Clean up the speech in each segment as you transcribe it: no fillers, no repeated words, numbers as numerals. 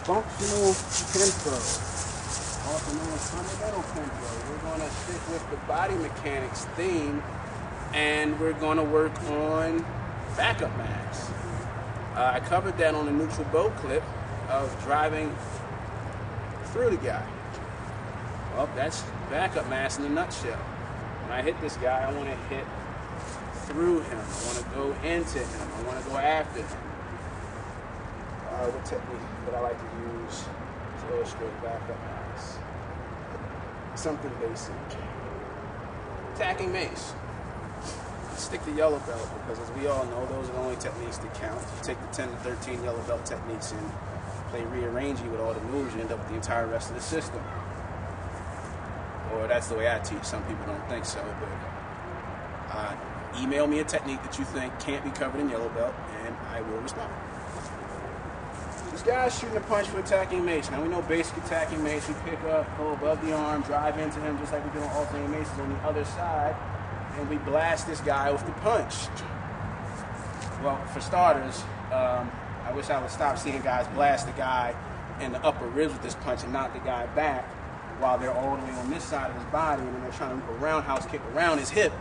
functional Kenpo, also known as fundamental Kenpo. We're going to stick with the body mechanics theme, and we're going to work on backup mass. I covered that on the neutral boat clip of driving through the guy. Well, that's backup mass in a nutshell. When I hit this guy, I want to hit through him. I want to go into him. I want to go after him. What technique that I like to use to illustrate backup mass? Something basic. Tacking mace. Stick to yellow belt, because as we all know, those are the only techniques that count. You take the 10 to 13 yellow belt techniques and play rearranging with all the moves, you end up with the entire rest of the system. Or that's the way I teach. Some people don't think so, but email me a technique that you think can't be covered in yellow belt, and I will respond. This guy's shooting a punch for attacking mace. Now we know basic attacking mace, we pick up, go above the arm, drive into him just like we do on alternating maces on the other side, and we blast this guy with the punch. Well, for starters, I wish I would stop seeing guys blast the guy in the upper ribs with this punch and knock the guy back while they're all the way on this side of his body, and then they're trying to whip a roundhouse kick around his hip,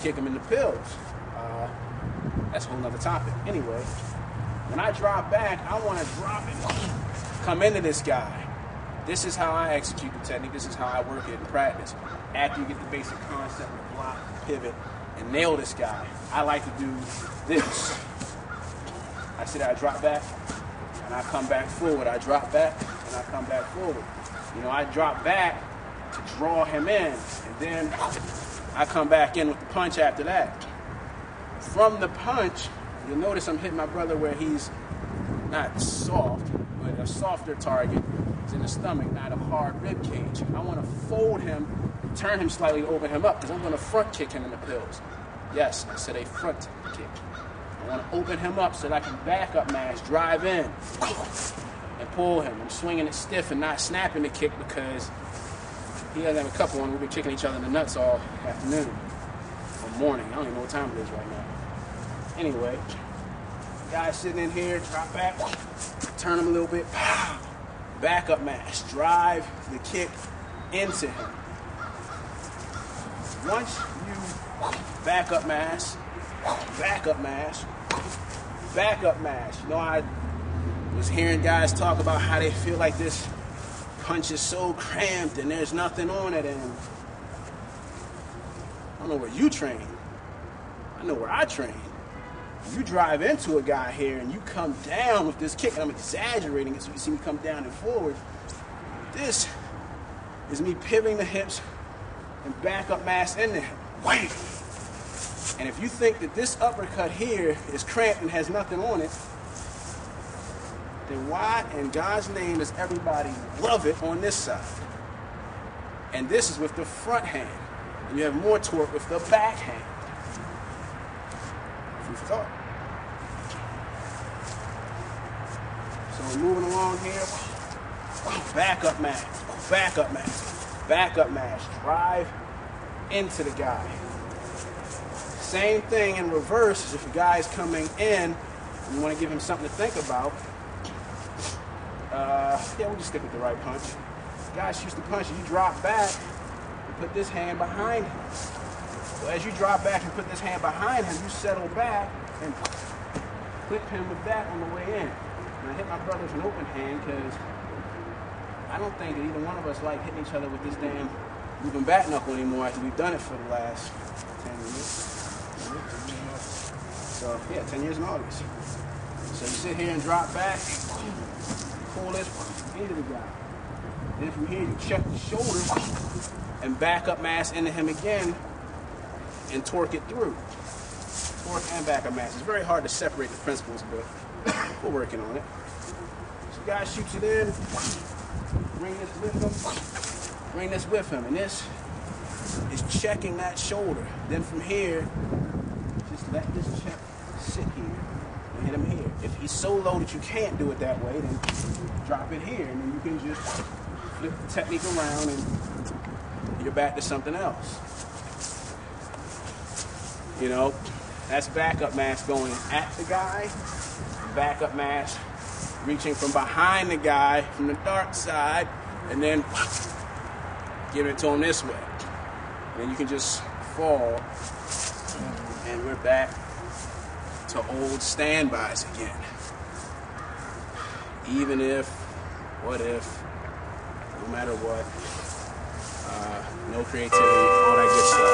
kick him in the pills. That's a whole nother topic. Anyway, when I drop back, I want to drop it, come into this guy. This is how I execute the technique. This is how I work it in practice. After you get the basic concept of block, pivot, and nail this guy, I like to do this. I say that I drop back, and I come back forward. I drop back, and I come back forward. You know, I drop back to draw him in, and then I come back in with the punch after that. From the punch, you'll notice I'm hitting my brother where he's not soft, but a softer target is in the stomach, not a hard rib cage. I want to fold him, turn him slightly, open him up, because I'm going to front kick him in the pills. Yes, I said a front kick. I want to open him up so that I can back up mash, drive in, and pull him. I'm swinging it stiff and not snapping the kick because he doesn't have a couple on. We've been kicking each other in the nuts all afternoon or morning. I don't even know what time it is right now. Anyway, guy sitting in here, drop back, turn him a little bit, pow, back up mash, drive the kick into him. Once you back up mash, back up mash, back up mash. You know, I was hearing guys talk about how they feel like this punch is so cramped and there's nothing on it, and I don't know where you train. I know where I train. You drive into a guy here and you come down with this kick, and I'm exaggerating it so you see me come down and forward. This is me pivoting the hips and back up mass into him. Wham! And if you think that this uppercut here is cramped and has nothing on it, then why in God's name does everybody love it on this side? And this is with the front hand. And you have more torque with the back hand. Food for thought. So we're moving along here. Back up mash, back up mash, back up mash. Drive into the guy. Same thing in reverse as if a guy is coming in and you want to give him something to think about. We'll just stick with the right punch. The guy shoots the punch and you drop back and put this hand behind him. So as you drop back and put this hand behind him, you settle back and clip him with that on the way in. And I hit my brother with an open hand because I don't think that either one of us like hitting each other with this damn moving back knuckle anymore after we've done it for the last 10 years. So, 10 years in August. So you sit here and drop back, pull this into the guy. Then from here you check the shoulder and back up mass into him again and torque it through. Torque and back up mass. It's very hard to separate the principles, but we're working on it. So the guy shoots it in, bring this with him, and this is checking that shoulder. Then from here, just let this check sit here and hit him here. If he's so low that you can't do it that way, then drop it here, and then you can just flip the technique around and you're back to something else. You know, that's backup mass going at the guy, backup mass reaching from behind the guy from the dark side, and then give it to him this way. And then you can just fall, and we're back to old standbys again. Even if, what if, no matter what, no creativity, all that good stuff.